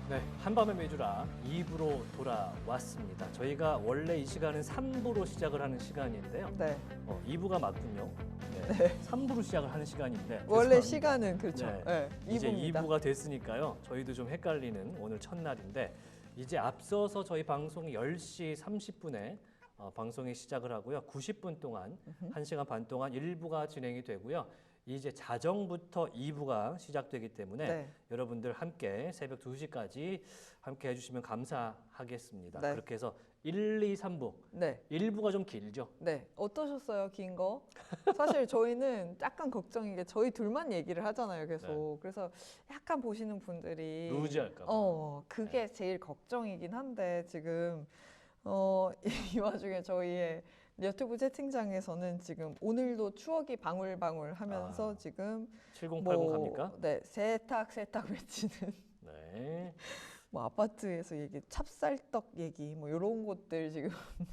네, 한밤의 메주라 2부로 돌아왔습니다. 저희가 원래 이 시간은 3부로 시작을 하는 시간인데요. 네. 2부가 맞군요. 네. 3부로 시작을 하는 시간인데 원래 죄송합니다. 시간은 그렇죠. 네, 네. 이제 2부입니다. 2부가 됐으니까요. 저희도 좀 헷갈리는 오늘 첫날인데 이제 앞서서 저희 방송이 10시 30분에 방송이 시작을 하고요. 90분 동안 1시간 반 동안 1부가 진행이 되고요. 이제 자정부터 2부가 시작되기 때문에 네. 여러분들 함께 새벽 2시까지 함께 해주시면 감사하겠습니다. 네. 그렇게 해서 1, 2, 3부. 네. 1부가 좀 길죠? 네. 어떠셨어요, 긴 거? 사실 저희는 약간 걱정인 게 저희 둘만 얘기를 하잖아요, 계속. 그래서 약간 보시는 분들이 루즈할까 봐. 그게 제일 걱정이긴 한데 지금 이 와중에 저희의 유튜브 채팅장에서는 지금 오늘도 추억이 방울방울 하면서 지금 7080 갑니까? 네, 세탁 외치는 네. 뭐 아파트에서 얘기, 찹쌀떡 얘기 뭐 이런 것들 지금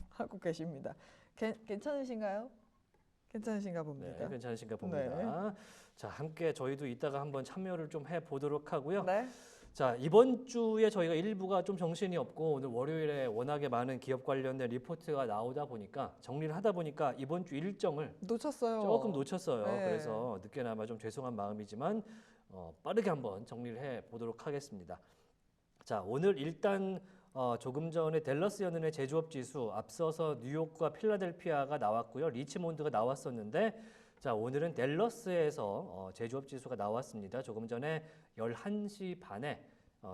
하고 계십니다. 괜찮으신가요? 괜찮으신가 봅니다. 네, 괜찮으신가 봅니다. 네. 자, 함께 저희도 이따가 한번 참여를 좀 해보도록 하고요. 네. 자, 이번 주에 저희가 일부가 좀 정신이 없고 오늘 월요일에 워낙에 많은 기업 관련된 리포트가 나오다 보니까 정리를 하다 보니까 이번 주 일정을 놓쳤어요. 조금 놓쳤어요. 네. 그래서 늦게나마 좀 죄송한 마음이지만 빠르게 한번 정리를 해보도록 하겠습니다. 자, 오늘 일단 조금 전에 댈러스 연은의 제조업 지수 앞서서 뉴욕과 필라델피아가 나왔고요. 리치몬드가 나왔었는데 자, 오늘은 댈러스에서 제조업 지수가 나왔습니다. 조금 전에 11시 반에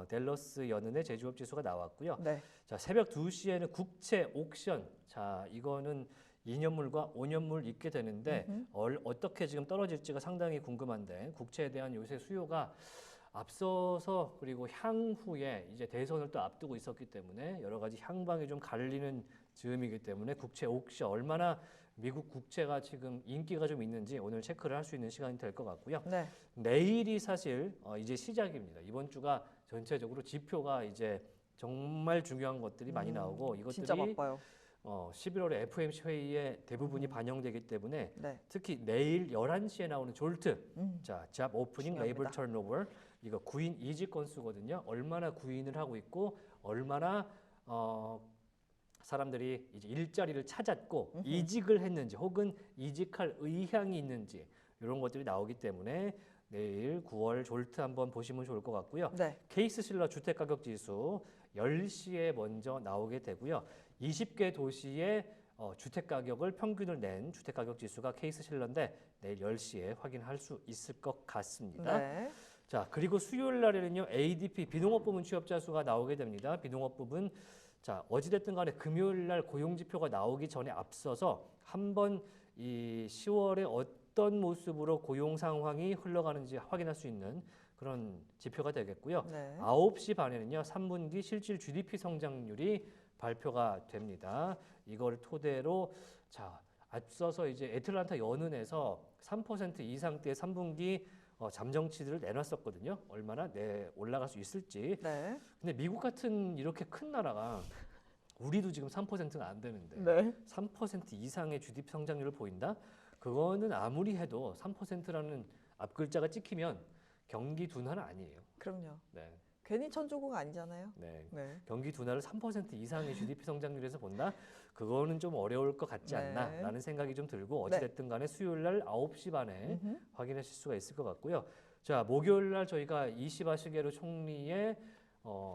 댈러스 연은의 제조업 지수가 나왔고요. 네. 자, 새벽 2시에는 국채 옥션. 자, 이거는 2년물과 5년물 있게 되는데 어떻게 지금 떨어질지가 상당히 궁금한데 국채에 대한 요새 수요가 앞서서 그리고 향후에 이제 대선을 또 앞두고 있었기 때문에 여러 가지 향방이 좀 갈리는 즈음이기 때문에 국채 옥션 얼마나 미국 국채가 지금 인기가 좀 있는지 오늘 체크를 할 수 있는 시간이 될 것 같고요. 네. 내일이 사실 이제 시작입니다. 이번 주가 전체적으로 지표가 이제 정말 중요한 것들이 많이 나오고 이것들이 진짜 바빠요. 11월에 FOMC 회의에 대부분이 반영되기 때문에 네. 특히 내일 11시에 나오는 졸트, 자, 잡 오프닝 중요합니다. 레이블 턴오버 이거 구인 이직 건수거든요. 얼마나 구인을 하고 있고 얼마나 사람들이 이제 일자리를 찾았고 이직을 했는지 혹은 이직할 의향이 있는지 이런 것들이 나오기 때문에 내일 9월 졸트 한번 보시면 좋을 것 같고요. 네. 케이스 실러 주택가격 지수 10시에 먼저 나오게 되고요. 20개 도시의 주택가격을 평균을 낸 주택가격 지수가 케이스 실러인데 내일 10시에 확인할 수 있을 것 같습니다. 네. 자, 그리고 수요일 날에는요. ADP 비농업 부문 취업자 수가 나오게 됩니다. 비농업 부분 자, 어찌됐든 간에 금요일 날 고용 지표가 나오기 전에 앞서서 한번 이 10월에 어떤 모습으로 고용 상황이 흘러가는지 확인할 수 있는 그런 지표가 되겠고요. 네. 9시 반에는요. 3분기 실질 GDP 성장률이 발표가 됩니다. 이걸 토대로 자, 앞서서 이제 애틀란타 연은에서 3% 이상대 3분기 잠정치들을 내놨었거든요. 얼마나 올라갈 수 있을지. 네. 근데 미국 같은 이렇게 큰 나라가 우리도 지금 3%가 안 되는데 네. 3% 이상의 GDP 성장률을 보인다? 그거는 아무리 해도 3%라는 앞글자가 찍히면 경기 둔화는 아니에요. 그럼요. 네. 괜히 천조고가 아니잖아요. 네. 네. 경기 둔화를 3% 이상의 GDP 성장률에서 본다? 그거는 좀 어려울 것 같지 네. 않나라는 생각이 좀 들고 어찌됐든 간에 수요일 날 9시 반에 확인하실 수가 있을 것 같고요. 자, 목요일 날 저희가 이시바 시게루 총리의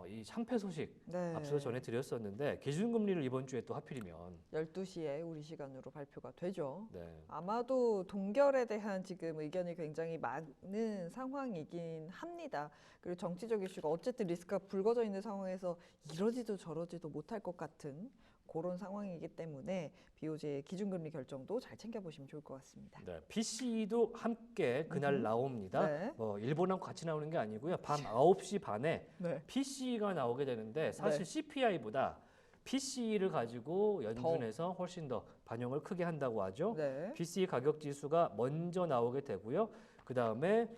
이 창패 소식 네. 앞서 전해드렸었는데 기준금리를 이번 주에 또 하필이면 12시에 우리 시간으로 발표가 되죠. 네. 아마도 동결에 대한 지금 의견이 굉장히 많은 상황이긴 합니다. 그리고 정치적 이슈가 어쨌든 리스크가 불거져 있는 상황에서 이러지도 저러지도 못할 것 같은 그런 상황이기 때문에 BOJ의 기준금리 결정도 잘 챙겨보시면 좋을 것 같습니다. 네, PC도 함께 그날 나옵니다. 네. 일본하고 같이 나오는 게 아니고요. 밤 9시 반에 네. PC가 나오게 되는데 사실 네. CPI보다 PC를 가지고 연준에서 훨씬 더 반영을 크게 한다고 하죠. 네. PC 가격 지수가 먼저 나오게 되고요. 그 다음에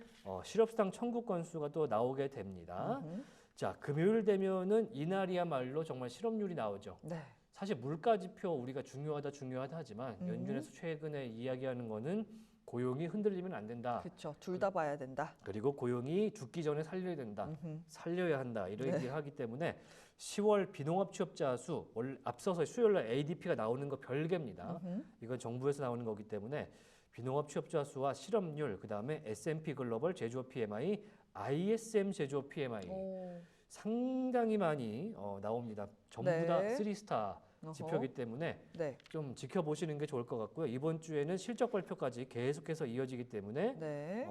실업수당 청구 건수가 또 나오게 됩니다. 자, 금요일 되면은 이날이야말로 정말 실업률이 나오죠. 네. 사실 물가 지표 우리가 중요하다 하지만 연준에서 최근에 이야기하는 거는 고용이 흔들리면 안 된다. 그렇죠. 둘 다 봐야 된다. 그리고 고용이 죽기 전에 살려야 된다. 살려야 한다. 이런 네. 얘기를 하기 때문에 10월 비농업 취업자 수 앞서서 수요일 날 ADP가 나오는 거 별개입니다. 이건 정부에서 나오는 거기 때문에 비농업 취업자 수와 실업률, 그다음에 S&P 글로벌 제조업 PMI, ISM 제조업 PMI 오. 상당히 많이 나옵니다. 전부 다 네. 3스타 지표이기 때문에 네. 좀 지켜보시는 게 좋을 것 같고요. 이번 주에는 실적 발표까지 계속해서 이어지기 때문에 네.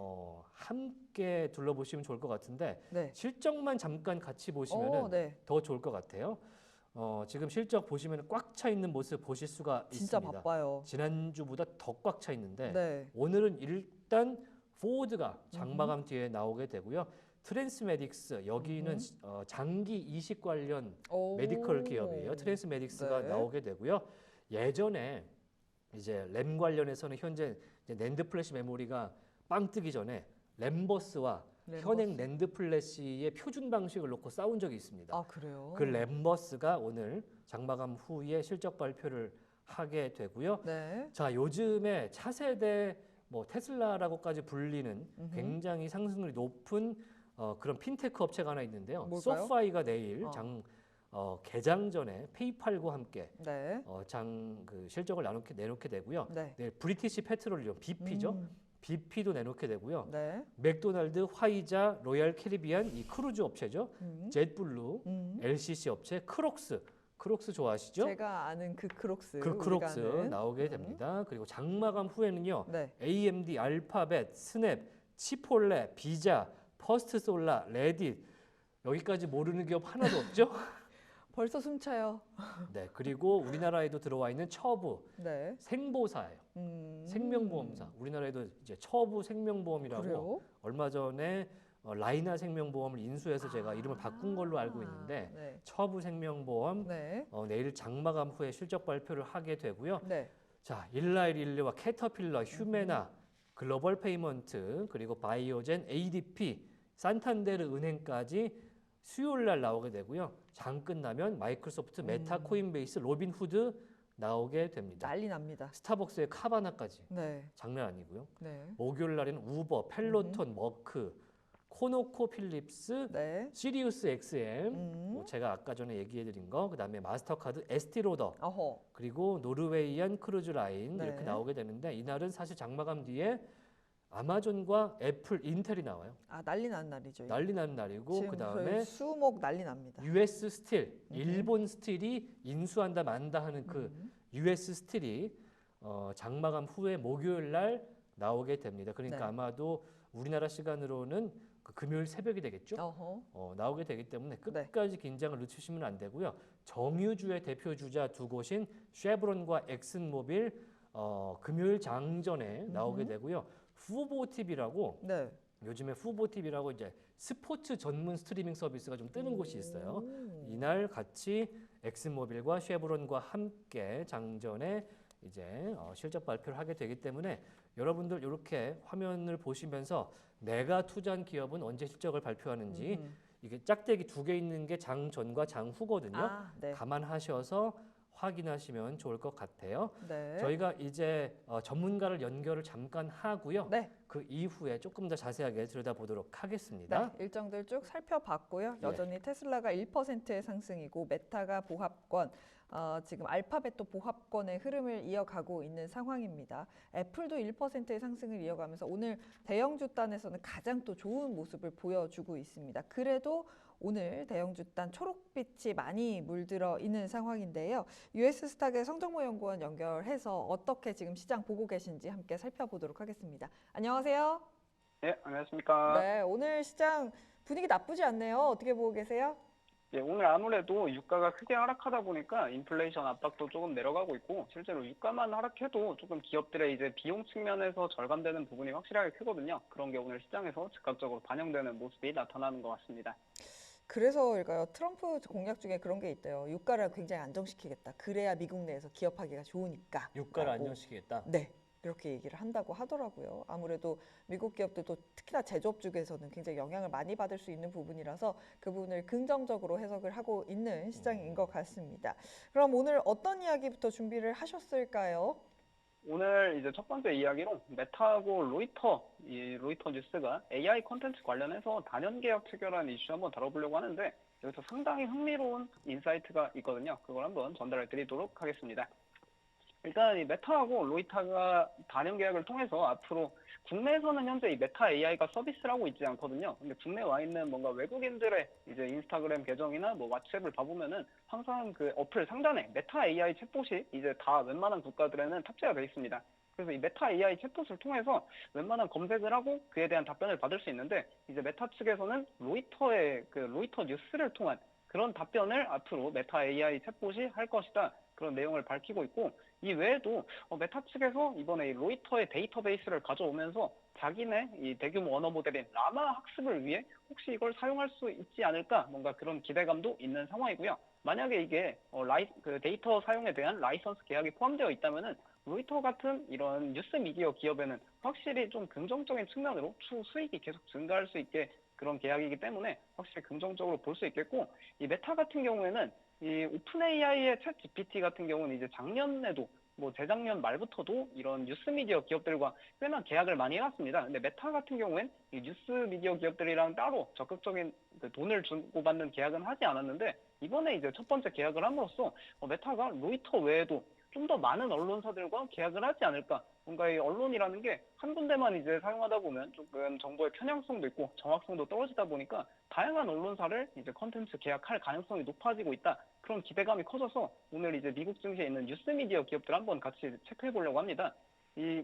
함께 둘러보시면 좋을 것 같은데 네. 실적만 잠깐 같이 보시면 네. 더 좋을 것 같아요. 지금 실적 보시면 꽉 차 있는 모습 보실 수가 진짜 있습니다. 바빠요. 지난주보다 더 꽉 차 있는데 네. 오늘은 일단 포드가 장마감 뒤에 나오게 되고요. 트랜스메딕스 여기는 장기 이식 관련 오. 메디컬 기업이에요. 트랜스메딕스가 네. 나오게 되고요. 예전에 이제 램 관련해서는 현재 이제 낸드 플래시 메모리가 빵 뜨기 전에 램버스와 현행 낸드 플래시의 표준 방식을 놓고 싸운 적이 있습니다. 아, 그래요? 그 램버스가 오늘 장마감 후에 실적 발표를 하게 되고요. 네. 자, 요즘에 차세대 뭐 테슬라라고까지 불리는 굉장히 상승률이 높은 그런 핀테크 업체가 하나 있는데요. 뭘까요? 소파이가 내일 개장 전에 페이팔과 함께 네. 그 실적을 내놓게 되고요. 네. 내일 브리티시 페트롤리움 BP죠. BP도 내놓게 되고요. 네. 맥도날드, 화이자, 로얄 캐리비안 이 크루즈 업체죠. 젯블루, LCC 업체, 크록스 좋아하시죠? 제가 아는 그 크록스. 그 크록스 우리가 아는. 나오게 됩니다. 그리고 장마감 후에는요. 네. AMD, 알파벳, 스냅, 치폴레, 비자, 퍼스트솔라, 레딧 여기까지 모르는 기업 하나도 없죠? 벌써 숨차요. 네, 그리고 우리나라에도 들어와 있는 처부 네. 생보사예요. 생명보험사. 우리나라에도 이제 처부 생명보험이라고 그래요? 얼마 전에 라이나 생명보험을 인수해서 제가 이름을 바꾼 걸로 알고 있는데 네. 처부 생명보험 네. 내일 장마감 후에 실적 발표를 하게 되고요. 네. 자, 일라일릴리와 캐터필러, 휴메나, 글로벌 페이먼트, 그리고 바이오젠, ADP, 산탄데르 은행까지 수요일 날 나오게 되고요. 장 끝나면 마이크로소프트, 메타, 코인베이스, 로빈후드 나오게 됩니다. 난리 납니다. 스타벅스의 카바나까지 네. 장난 아니고요. 네. 목요일 날에는 우버, 펠로톤, 머크, 코노코 필립스, 네. 시리우스 XM, 뭐 제가 아까 전에 얘기해드린 거, 그다음에 마스터카드, 에스티로더, 어허. 그리고 노르웨이안 크루즈 라인 네. 이렇게 나오게 되는데 이날은 사실 장마감 뒤에 아마존과 애플, 인텔이 나와요. 아, 난리 난 날이죠. 난리 나는 날이고 지금 그다음에 저희 수목 난리 납니다. US 스틸, 일본 스틸이 인수한다 만다 하는 그 US 스틸이 장마감 후에 목요일 날 나오게 됩니다. 그러니까 네. 아마도 우리나라 시간으로는 그 금요일 새벽이 되겠죠. 어허. 나오게 되기 때문에 네. 끝까지 긴장을 늦추시면 안 되고요. 정유주의 대표 주자 두 곳인 쉐브론과 엑슨모빌 금요일 장전에 나오게 되고요. 후보TV라고 네. 요즘에 후보TV라고 이제 스포츠 전문 스트리밍 서비스가 좀 뜨는 곳이 있어요. 이날 같이 엑슨모빌과 쉐브론과 함께 장전에 이제 실적 발표를 하게 되기 때문에 여러분들 이렇게 화면을 보시면서 내가 투자한 기업은 언제 실적을 발표하는지 이게 짝대기 두 개 있는 게 장 전과 장 후거든요. 아, 네. 감안하셔서 확인하시면 좋을 것 같아요. 네. 저희가 이제 전문가를 연결을 잠깐 하고요. 네. 그 이후에 조금 더 자세하게 들여다보도록 하겠습니다. 네, 일정들 쭉 살펴봤고요. 예. 여전히 테슬라가 1%의 상승이고 메타가 보합권, 지금 알파벳도 보합권의 흐름을 이어가고 있는 상황입니다. 애플도 1%의 상승을 이어가면서 오늘 대형주단에서는 가장 또 좋은 모습을 보여주고 있습니다. 그래도 오늘 대형주단 초록빛이 많이 물들어 있는 상황인데요. US 스탁의 성정모 연구원 연결해서 어떻게 지금 시장 보고 계신지 함께 살펴보도록 하겠습니다. 안녕하세요. 네, 안녕하십니까. 네, 오늘 시장 분위기 나쁘지 않네요. 어떻게 보고 계세요? 예, 오늘 아무래도 유가가 크게 하락하다 보니까 인플레이션 압박도 조금 내려가고 있고 실제로 유가만 하락해도 조금 기업들의 이제 비용 측면에서 절감되는 부분이 확실하게 크거든요. 그런 게 오늘 시장에서 즉각적으로 반영되는 모습이 나타나는 것 같습니다. 그래서일까요? 트럼프 공약 중에 그런 게 있대요. 유가를 굉장히 안정시키겠다. 그래야 미국 내에서 기업하기가 좋으니까. 유가를 라고. 안정시키겠다. 네. 이렇게 얘기를 한다고 하더라고요. 아무래도 미국 기업들도 특히나 제조업 쪽에서는 굉장히 영향을 많이 받을 수 있는 부분이라서 그 부분을 긍정적으로 해석을 하고 있는 시장인 것 같습니다. 그럼 오늘 어떤 이야기부터 준비를 하셨을까요? 오늘 이제 첫 번째 이야기로 메타하고 로이터 뉴스가 AI 콘텐츠 관련해서 단연 계약 체결한 이슈 한번 다뤄보려고 하는데 여기서 상당히 흥미로운 인사이트가 있거든요. 그걸 한번 전달해 드리도록 하겠습니다. 일단 이 메타하고 로이터가 단연 계약을 통해서 앞으로 국내에서는 현재 이 메타 AI가 서비스를 하고 있지 않거든요. 근데 국내에 와 있는 뭔가 외국인들의 이제 인스타그램 계정이나 뭐 왓츠앱을 봐보면은 항상 그 어플 상단에 메타 AI 챗봇이 이제 다 웬만한 국가들에는 탑재가 되어 있습니다. 그래서 이 메타 AI 챗봇을 통해서 웬만한 검색을 하고 그에 대한 답변을 받을 수 있는데 이제 메타 측에서는 로이터 뉴스를 통한 그런 답변을 앞으로 메타 AI 챗봇이 할 것이다. 그런 내용을 밝히고 있고 이 외에도 메타 측에서 이번에 이 로이터의 데이터베이스를 가져오면서 자기네 이 대규모 언어 모델인 라마 학습을 위해 혹시 이걸 사용할 수 있지 않을까 뭔가 그런 기대감도 있는 상황이고요. 만약에 이게 그 데이터 사용에 대한 라이선스 계약이 포함되어 있다면은 로이터 같은 이런 뉴스 미디어 기업에는 확실히 좀 긍정적인 측면으로 추후 수익이 계속 증가할 수 있게 그런 계약이기 때문에 확실히 긍정적으로 볼 수 있겠고 이 메타 같은 경우에는 이 오픈 AI의 챗 GPT 같은 경우는 이제 작년에도 뭐 재작년 말부터도 이런 뉴스 미디어 기업들과 꽤나 계약을 많이 해왔습니다. 근데 메타 같은 경우엔 이 뉴스 미디어 기업들이랑 따로 적극적인 그 돈을 주고받는 계약은 하지 않았는데 이번에 이제 첫 번째 계약을 함으로써 메타가 로이터 외에도 좀 더 많은 언론사들과 계약을 하지 않을까. 뭔가 이 언론이라는 게 한 군데만 이제 사용하다 보면 조금 정보의 편향성도 있고 정확성도 떨어지다 보니까 다양한 언론사를 이제 컨텐츠 계약할 가능성이 높아지고 있다. 그런 기대감이 커져서 오늘 이제 미국 증시에 있는 뉴스 미디어 기업들 한번 같이 체크해 보려고 합니다. 이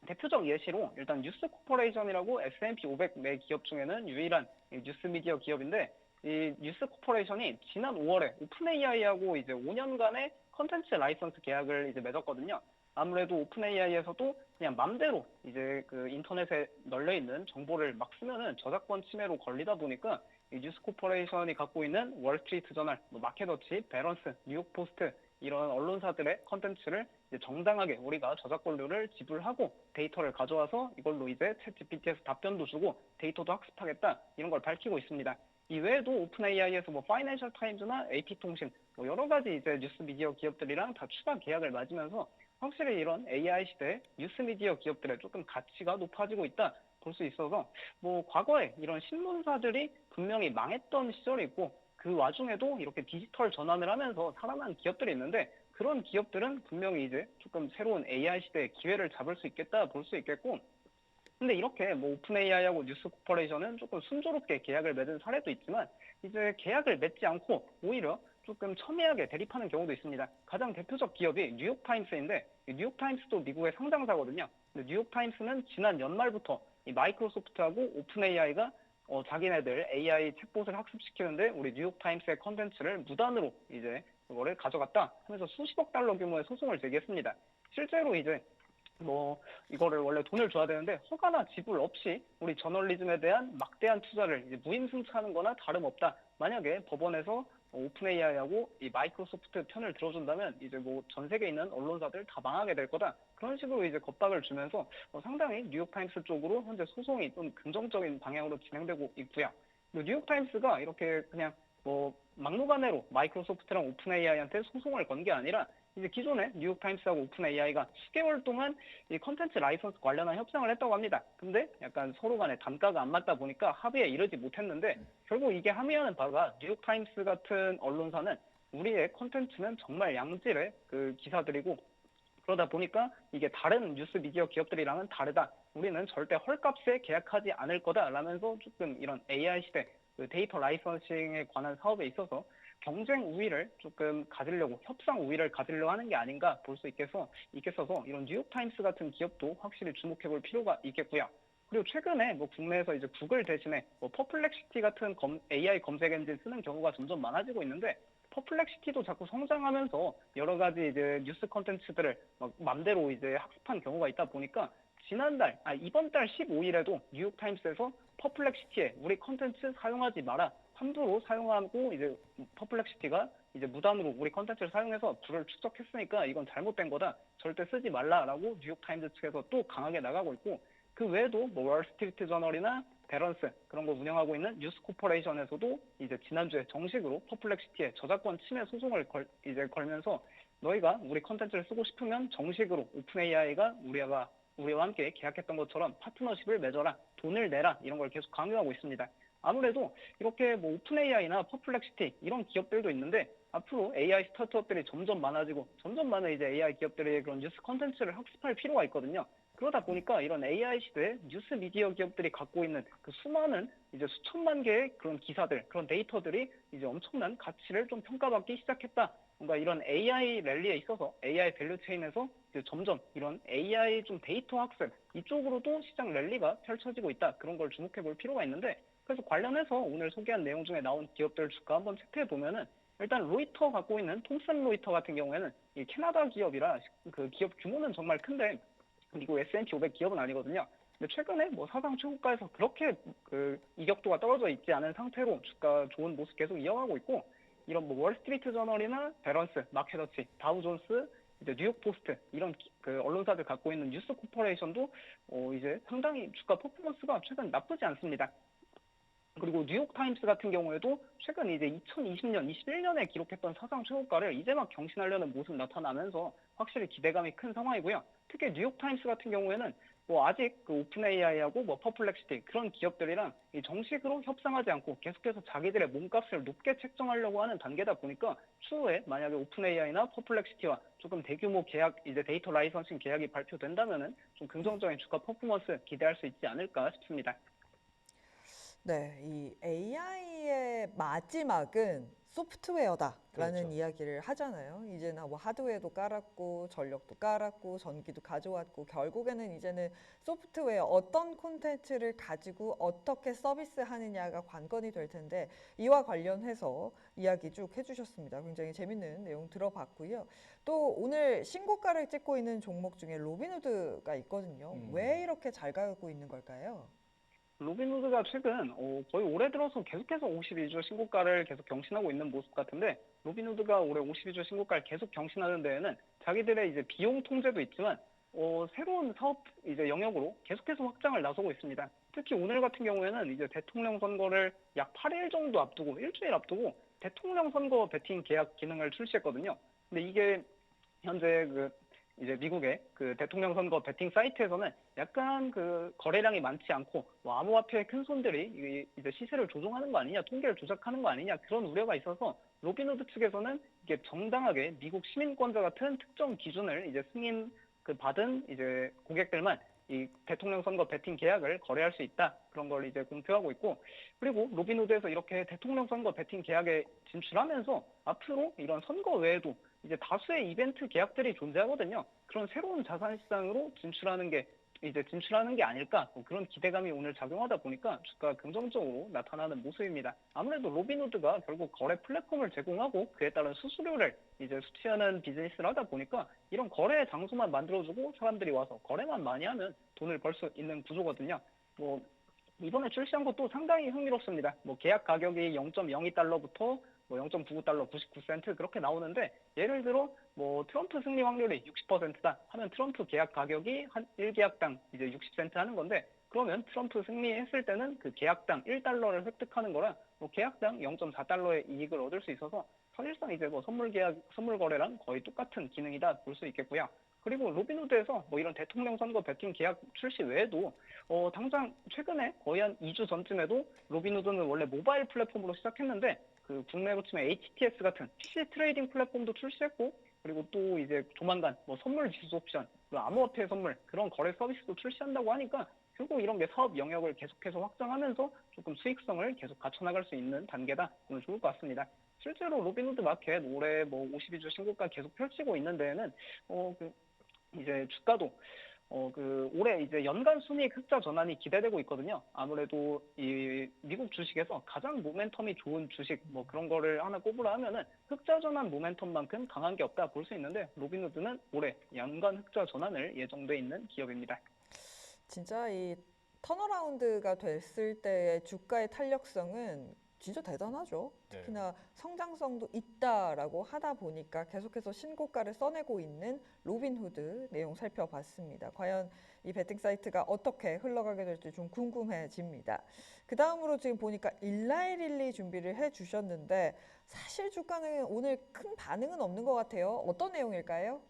대표적 예시로 일단 뉴스 코퍼레이션이라고 S&P 500 내 기업 중에는 유일한 뉴스 미디어 기업인데 이 뉴스 코퍼레이션이 지난 5월에 오픈 AI하고 이제 5년간의 컨텐츠 라이선스 계약을 이제 맺었거든요. 아무래도 오픈 AI에서도 그냥 맘대로 이제 그 인터넷에 널려 있는 정보를 막 쓰면은 저작권 침해로 걸리다 보니까 이 뉴스 코퍼레이션이 갖고 있는 월스트리트 저널, 뭐 마켓워치, 배런스, 뉴욕 포스트 이런 언론사들의 컨텐츠를 이제 정당하게 우리가 저작권료를 지불하고 데이터를 가져와서 이걸로 이제 챗 GPT에서 답변도 주고 데이터도 학습하겠다 이런 걸 밝히고 있습니다. 이 외에도 오픈 AI에서 뭐 파이낸셜 타임즈나 AP통신 뭐 여러 가지 이제 뉴스 미디어 기업들이랑 다 추가 계약을 맺으면서 확실히 이런 AI 시대의 뉴스 미디어 기업들의 조금 가치가 높아지고 있다 볼 수 있어서 뭐 과거에 이런 신문사들이 분명히 망했던 시절이 있고 그 와중에도 이렇게 디지털 전환을 하면서 살아난 기업들이 있는데 그런 기업들은 분명히 이제 조금 새로운 AI 시대의 기회를 잡을 수 있겠다 볼 수 있겠고 근데 이렇게 뭐 오픈 AI하고 뉴스 코퍼레이션은 조금 순조롭게 계약을 맺은 사례도 있지만 이제 계약을 맺지 않고 오히려 조금 첨예하게 대립하는 경우도 있습니다. 가장 대표적 기업이 뉴욕타임스인데 뉴욕타임스도 미국의 상장사거든요. 근데 뉴욕타임스는 지난 연말부터 이 마이크로소프트하고 오픈 AI가 자기네들 AI 챗봇을 학습시키는데 우리 뉴욕타임스의 컨텐츠를 무단으로 이제 그거를 가져갔다 하면서 수십억 달러 규모의 소송을 제기했습니다. 실제로 이제 뭐 이거를 원래 돈을 줘야 되는데 허가나 지불 없이 우리 저널리즘에 대한 막대한 투자를 이제 무임승차하는 거나 다름없다. 만약에 법원에서 오픈 AI하고 이 마이크로소프트 편을 들어준다면 이제 뭐 전 세계에 있는 언론사들 다 망하게 될 거다. 그런 식으로 이제 겁박을 주면서 상당히 뉴욕타임스 쪽으로 현재 소송이 좀 긍정적인 방향으로 진행되고 있고요. 뉴욕타임스가 이렇게 그냥 뭐 막무가내로 마이크로소프트랑 오픈 AI한테 소송을 건 게 아니라 이제 기존에 뉴욕타임스하고 오픈 AI가 수개월 동안 이 컨텐츠 라이선스 관련한 협상을 했다고 합니다. 근데 약간 서로 간에 단가가 안 맞다 보니까 합의에 이르지 못했는데 결국 이게 함의하는 바가 뉴욕타임스 같은 언론사는 우리의 컨텐츠는 정말 양질의 그 기사들이고 그러다 보니까 이게 다른 뉴스 미디어 기업들이랑은 다르다. 우리는 절대 헐값에 계약하지 않을 거다라면서 조금 이런 AI 시대 그 데이터 라이선싱에 관한 사업에 있어서 경쟁 우위를 조금 가지려고 협상 우위를 가지려고 하는 게 아닌가 볼 수 있겠어서 이런 뉴욕타임스 같은 기업도 확실히 주목해 볼 필요가 있겠고요. 그리고 최근에 뭐 국내에서 이제 구글 대신에 뭐 퍼플렉시티 같은 AI 검색 엔진 쓰는 경우가 점점 많아지고 있는데 퍼플렉시티도 자꾸 성장하면서 여러 가지 이제 뉴스 컨텐츠들을 막 맘대로 이제 학습한 경우가 있다 보니까 이번 달 15일에도 뉴욕타임스에서 퍼플렉시티에 우리 컨텐츠 사용하지 마라. 함부로 사용하고 이제 퍼플렉시티가 이제 무단으로 우리 컨텐츠를 사용해서 부를 축적했으니까 이건 잘못된 거다. 절대 쓰지 말라라고 뉴욕타임스 측에서 또 강하게 나가고 있고 그 외에도 뭐 월스트리트 저널이나 배런스 그런 거 운영하고 있는 뉴스 코퍼레이션에서도 이제 지난주에 정식으로 퍼플렉시티에 저작권 침해 소송을 걸면서 너희가 우리 컨텐츠를 쓰고 싶으면 정식으로 오픈 AI가 우리와 함께 계약했던 것처럼 파트너십을 맺어라, 돈을 내라, 이런 걸 계속 강요하고 있습니다. 아무래도 이렇게 뭐 오픈 AI나 퍼플렉시티 이런 기업들도 있는데 앞으로 AI 스타트업들이 점점 많아지고 점점 많은 이제 AI 기업들의 그런 뉴스 컨텐츠를 학습할 필요가 있거든요. 그러다 보니까 이런 AI 시대에 뉴스 미디어 기업들이 갖고 있는 그 수많은 이제 수천만 개의 그런 기사들, 그런 데이터들이 이제 엄청난 가치를 좀 평가받기 시작했다. 뭔가 이런 AI 랠리에 있어서 AI 밸류 체인에서 이제 점점 이런 AI 좀 데이터 학습 이쪽으로도 시장 랠리가 펼쳐지고 있다. 그런 걸 주목해 볼 필요가 있는데 그래서 관련해서 오늘 소개한 내용 중에 나온 기업들 주가 한번 체크해 보면은 일단 로이터 갖고 있는 톰슨 로이터 같은 경우에는 이 캐나다 기업이라 그 기업 규모는 정말 큰데 미국 S&P 500 기업은 아니거든요. 근데 최근에 뭐 사상 최고가에서 그렇게 그 이격도가 떨어져 있지 않은 상태로 주가 좋은 모습 계속 이어가고 있고 이런 뭐 월스트리트 저널이나 배런스, 마켓워치, 다우존스, 이제 뉴욕 포스트 이런 그 언론사들 갖고 있는 뉴스 코퍼레이션도 이제 상당히 주가 퍼포먼스가 최근 나쁘지 않습니다. 그리고 뉴욕 타임스 같은 경우에도 최근 이제 2020년, 21년에 기록했던 사상 최고가를 이제 막 경신하려는 모습 나타나면서 확실히 기대감이 큰 상황이고요. 특히 뉴욕 타임스 같은 경우에는 뭐 아직 그 오픈 AI하고 뭐 퍼플렉시티 그런 기업들이랑 이 정식으로 협상하지 않고 계속해서 자기들의 몸값을 높게 책정하려고 하는 단계다 보니까 추후에 만약에 오픈 AI나 퍼플렉시티와 조금 대규모 계약 이제 데이터 라이선싱 계약이 발표된다면은 좀 긍정적인 주가 퍼포먼스 기대할 수 있지 않을까 싶습니다. 네, 이 AI의 마지막은 소프트웨어다라는 그렇죠. 이야기를 하잖아요. 이제는 뭐 하드웨어도 깔았고 전력도 깔았고 전기도 가져왔고 결국에는 이제는 소프트웨어 어떤 콘텐츠를 가지고 어떻게 서비스하느냐가 관건이 될 텐데 이와 관련해서 이야기 쭉 해주셨습니다. 굉장히 재밌는 내용 들어봤고요. 또 오늘 신고가를 찍고 있는 종목 중에 로빈후드가 있거든요. 왜 이렇게 잘 가고 있는 걸까요? 로빈후드가 최근 거의 올해 들어서 계속해서 52주 신고가를 계속 경신하고 있는 모습 같은데 로빈후드가 올해 52주 신고가를 계속 경신하는 데에는 자기들의 이제 비용 통제도 있지만 새로운 사업 이제 영역으로 계속해서 확장을 나서고 있습니다. 특히 오늘 같은 경우에는 이제 대통령 선거를 약 8일 정도 앞두고 일주일 앞두고 대통령 선거 베팅 계약 기능을 출시했거든요. 근데 이게 현재 그 이제 미국의 그 대통령 선거 베팅 사이트에서는 약간 그 거래량이 많지 않고 뭐 암호화폐 큰 손들이 이제 시세를 조종하는 거 아니냐, 통계를 조작하는 거 아니냐 그런 우려가 있어서 로빈후드 측에서는 이게 정당하게 미국 시민권자 같은 특정 기준을 이제 승인 그 받은 이제 고객들만 이 대통령 선거 베팅 계약을 거래할 수 있다 그런 걸 이제 공표하고 있고 그리고 로빈후드에서 이렇게 대통령 선거 베팅 계약에 진출하면서 앞으로 이런 선거 외에도 이제 다수의 이벤트 계약들이 존재하거든요. 그런 새로운 자산 시장으로 진출하는 게 아닐까 뭐 그런 기대감이 오늘 작용하다 보니까 주가 긍정적으로 나타나는 모습입니다. 아무래도 로빈후드가 결국 거래 플랫폼을 제공하고 그에 따른 수수료를 이제 수취하는 비즈니스를 하다 보니까 이런 거래 장소만 만들어주고 사람들이 와서 거래만 많이 하면 돈을 벌 수 있는 구조거든요. 뭐 이번에 출시한 것도 상당히 흥미롭습니다. 뭐 계약 가격이 0.02달러부터 뭐 0.99달러 99센트 그렇게 나오는데 예를 들어 뭐 트럼프 승리 확률이 60%다 하면 트럼프 계약 가격이 한 1계약당 이제 60센트 하는 건데 그러면 트럼프 승리했을 때는 그 계약당 1달러를 획득하는 거라 뭐 계약당 0.4달러의 이익을 얻을 수 있어서 사실상 이제 뭐 선물 거래랑 거의 똑같은 기능이다 볼 수 있겠고요. 그리고 로빈후드에서 뭐 이런 대통령 선거 베팅 계약 출시 외에도 당장 최근에 거의 한 2주 전쯤에도 로빈후드는 원래 모바일 플랫폼으로 시작했는데 그 국내로 치면 HTS 같은 PC 트레이딩 플랫폼도 출시했고 그리고 또 이제 조만간 뭐 선물 지수 옵션, 암호화폐 선물 그런 거래 서비스도 출시한다고 하니까 결국 이런 게 사업 영역을 계속해서 확장하면서 조금 수익성을 계속 갖춰나갈 수 있는 단계다 보면 좋을 것 같습니다. 실제로 로빈후드 마켓 올해 뭐 52주 신고가 계속 펼치고 있는 데에는 이제 주가도 그 올해 이제 연간 순이익 흑자 전환이 기대되고 있거든요. 아무래도 이 미국 주식에서 가장 모멘텀이 좋은 주식 뭐 그런 거를 하나 꼽으라 하면은 흑자 전환 모멘텀만큼 강한 게 없다 볼 수 있는데 로빈후드는 올해 연간 흑자 전환을 예정돼 있는 기업입니다. 진짜 이 턴어라운드가 됐을 때의 주가의 탄력성은 진짜 대단하죠. 네. 특히나 성장성도 있다라고 하다 보니까 계속해서 신고가를 써내고 있는 로빈후드 내용 살펴봤습니다. 과연 이 베팅 사이트가 어떻게 흘러가게 될지 좀 궁금해집니다. 그 다음으로 지금 보니까 일라이릴리 준비를 해주셨는데 사실 주가는 오늘 큰 반응은 없는 것 같아요. 어떤 내용일까요?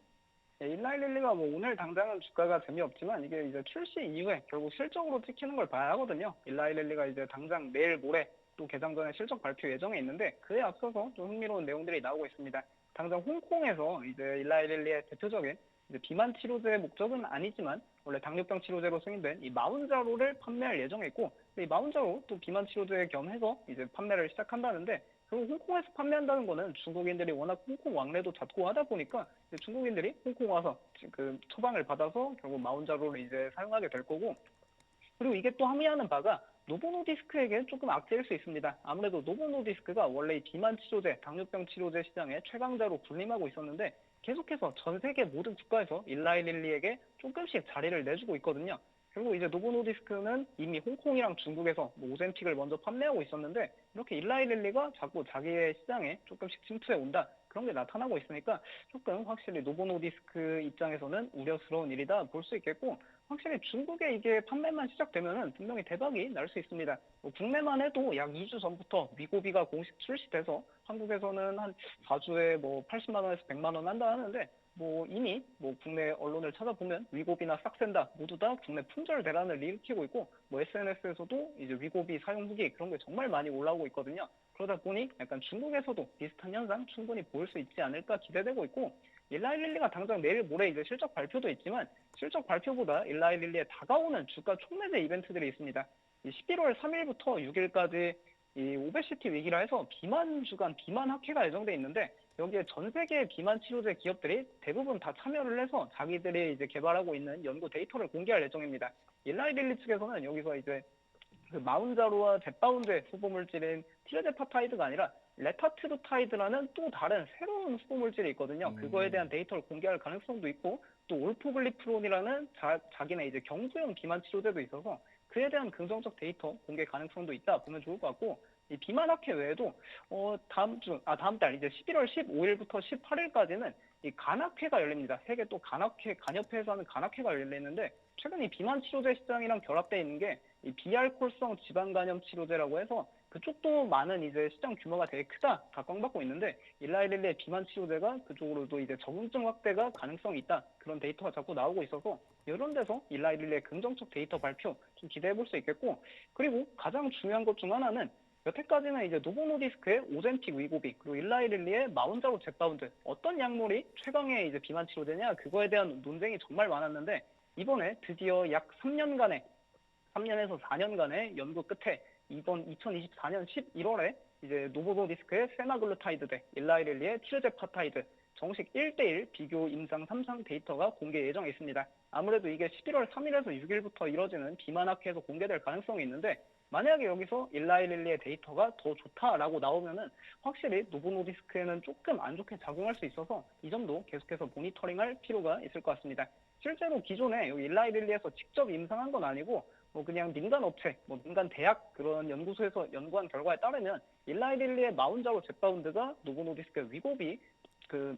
네, 일라이릴리가 뭐 오늘 당장은 주가가 재미없지만 이게 이제 출시 이후에 결국 실적으로 찍히는 걸 봐야 하거든요. 일라이릴리가 이제 당장 내일 모레 또 개장 전에 실적 발표 예정에 있는데 그에 앞서서 좀 흥미로운 내용들이 나오고 있습니다. 당장 홍콩에서 이제 일라이릴리의 대표적인 이제 비만 치료제의 목적은 아니지만 원래 당뇨병 치료제로 승인된 이 마운자로를 판매할 예정에 있고 이 마운자로 또 비만 치료제 겸해서 이제 판매를 시작한다는데 그리고 홍콩에서 판매한다는 거는 중국인들이 워낙 홍콩 왕래도 잦고 하다 보니까 중국인들이 홍콩 와서 그 처방을 받아서 결국 마운자로를 이제 사용하게 될 거고 그리고 이게 또 함의하는 바가 노보노디스크에게 조금 악재일 수 있습니다. 아무래도 노보노디스크가 원래 이 비만 치료제, 당뇨병 치료제 시장의 최강자로 군림하고 있었는데 계속해서 전 세계 모든 국가에서 일라이릴리에게 조금씩 자리를 내주고 있거든요. 결국 이제 노보노디스크는 이미 홍콩이랑 중국에서 뭐 오젠픽을 먼저 판매하고 있었는데 이렇게 일라이릴리가 자꾸 자기의 시장에 조금씩 침투해 온다. 그런 게 나타나고 있으니까 조금 확실히 노보노디스크 입장에서는 우려스러운 일이다 볼 수 있겠고 확실히 중국에 이게 판매만 시작되면은 분명히 대박이 날 수 있습니다. 뭐 국내만 해도 약 2주 전부터 위고비가 공식 출시돼서 한국에서는 한 4주에 뭐 80만 원에서 100만 원 한다 하는데 뭐 이미 뭐 국내 언론을 찾아보면 위고비나 싹센다 모두 다 국내 품절 대란을 일으키고 있고 뭐 SNS에서도 이제 위고비 사용 후기 그런 게 정말 많이 올라오고 있거든요. 그러다 보니 약간 중국에서도 비슷한 현상 충분히 보일 수 있지 않을까 기대되고 있고 일라이릴리가 당장 내일 모레 이제 실적 발표도 있지만 실적 발표보다 일라이릴리에 다가오는 주가 촉매제 이벤트들이 있습니다. 11월 3일부터 6일까지 이 오베시티 위기라 해서 비만 주간 비만 학회가 예정돼 있는데 여기에 전 세계 비만 치료제 기업들이 대부분 다 참여를 해서 자기들이 이제 개발하고 있는 연구 데이터를 공개할 예정입니다. 일라이릴리 측에서는 여기서 이제 그 마운자로와 젯바운드의 후보물질인 티레제파타이드가 아니라 레타트루타이드라는 또 다른 새로운 후보물질이 있거든요. 그거에 대한 데이터를 공개할 가능성도 있고 또 올포글리프론이라는 자기네 이제 경구용 비만 치료제도 있어서 그에 대한 긍정적 데이터 공개 가능성도 있다 보면 좋을 것 같고 이 비만 학회 외에도 다음 달 이제 11월 15일부터 18일까지는 이 간학회가 열립니다. 세계 또 간학회 간협회에서 하는 간학회가 열리는데 최근 이 비만 치료제 시장이랑 결합되어 있는 게 이 비알코올성 지방 간염 치료제라고 해서 그쪽도 많은 이제 시장 규모가 되게 크다 각광받고 있는데 일라이릴리의 비만 치료제가 그쪽으로도 이제 적응증 확대가 가능성이 있다 그런 데이터가 자꾸 나오고 있어서 이런 데서 일라이릴리의 긍정적 데이터 발표 좀 기대해 볼 수 있겠고 그리고 가장 중요한 것 중 하나는 여태까지는 이제 노보노디스크의 오젠픽 위고비 그리고 일라이릴리의 마운자로 젯바운드 어떤 약물이 최강의 이제 비만 치료제냐 그거에 대한 논쟁이 정말 많았는데 이번에 드디어 약 3년에서 4년간의 연구 끝에 이번 2024년 11월에 이제 노보노디스크의 세마글루타이드 대 일라이릴리의 티르제파타이드 정식 1대1 비교 임상 3상 데이터가 공개 예정에 있습니다. 아무래도 이게 11월 3일에서 6일부터 이뤄지는 비만학회에서 공개될 가능성이 있는데 만약에 여기서 일라이릴리의 데이터가 더 좋다라고 나오면은 확실히 노보노디스크에는 조금 안 좋게 작용할 수 있어서 이 점도 계속해서 모니터링할 필요가 있을 것 같습니다. 실제로 기존에 여기 일라이릴리에서 직접 임상한 건 아니고 뭐 그냥 민간 업체, 뭐 민간 대학 그런 연구소에서 연구한 결과에 따르면 일라이릴리의 마운자로 젯바운드가 노보노디스크의 위고비 그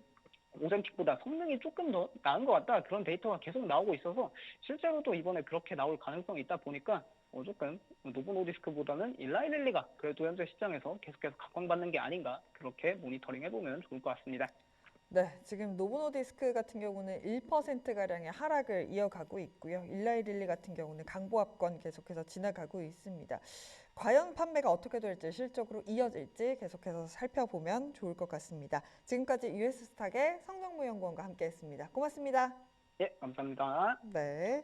오젠픽보다 성능이 조금 더 나은 것 같다 그런 데이터가 계속 나오고 있어서 실제로도 이번에 그렇게 나올 가능성이 있다 보니까 조금 노보노디스크보다는 일라이릴리가 그래도 현재 시장에서 계속해서 각광받는 게 아닌가 그렇게 모니터링 해보면 좋을 것 같습니다. 네, 지금 노보노디스크 같은 경우는 1%가량의 하락을 이어가고 있고요. 일라이릴리 같은 경우는 강보합권 계속해서 지나가고 있습니다. 과연 판매가 어떻게 될지 실적으로 이어질지 계속해서 살펴보면 좋을 것 같습니다. 지금까지 US스탁의 성정무 연구원과 함께했습니다. 고맙습니다. 예, 감사합니다. 네.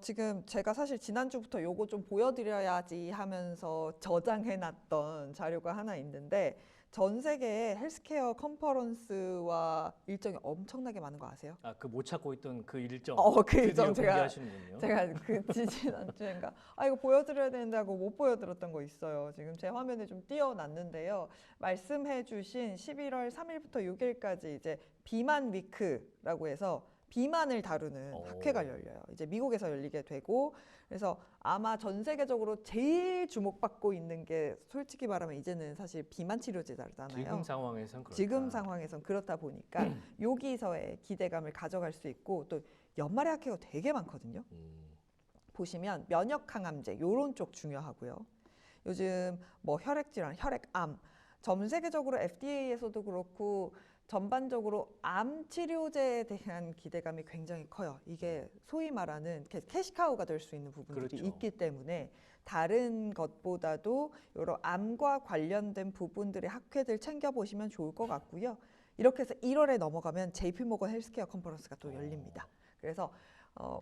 지금 제가 사실 지난주부터 요거 좀 보여드려야지 하면서 저장해놨던 자료가 하나 있는데 전 세계의 헬스케어 컨퍼런스와 일정이 엄청나게 많은 거 아세요? 아, 그 못 찾고 있던 그 일정 그 일정 드디어 공개하시는군요. 제가 그 지난주인가 이거 보여드려야 되는데 하고 못 보여드렸던 거 있어요. 지금 제 화면에 좀 띄워놨는데요. 말씀해주신 11월 3일부터 6일까지 이제 비만 위크라고 해서 비만을 다루는 오. 학회가 열려요. 이제 미국에서 열리게 되고 그래서 아마 전 세계적으로 제일 주목받고 있는 게 솔직히 말하면 이제는 사실 비만 치료제잖아요. 지금 상황에선 그렇다. 지금 상황에선 그렇다 보니까 여기서의 기대감을 가져갈 수 있고 또 연말에 학회가 되게 많거든요. 보시면 면역 항암제 요런 쪽 중요하고요. 요즘 뭐 혈액 질환, 혈액암 전 세계적으로 FDA에서도 그렇고 전반적으로 암 치료제에 대한 기대감이 굉장히 커요. 이게 소위 말하는 캐시카우가 될 수 있는 부분들이 그렇죠. 있기 때문에 다른 것보다도 이런 암과 관련된 부분들의 학회들 챙겨보시면 좋을 것 같고요. 이렇게 해서 1월에 넘어가면 JP모건 헬스케어 컨퍼런스가 또 열립니다. 그래서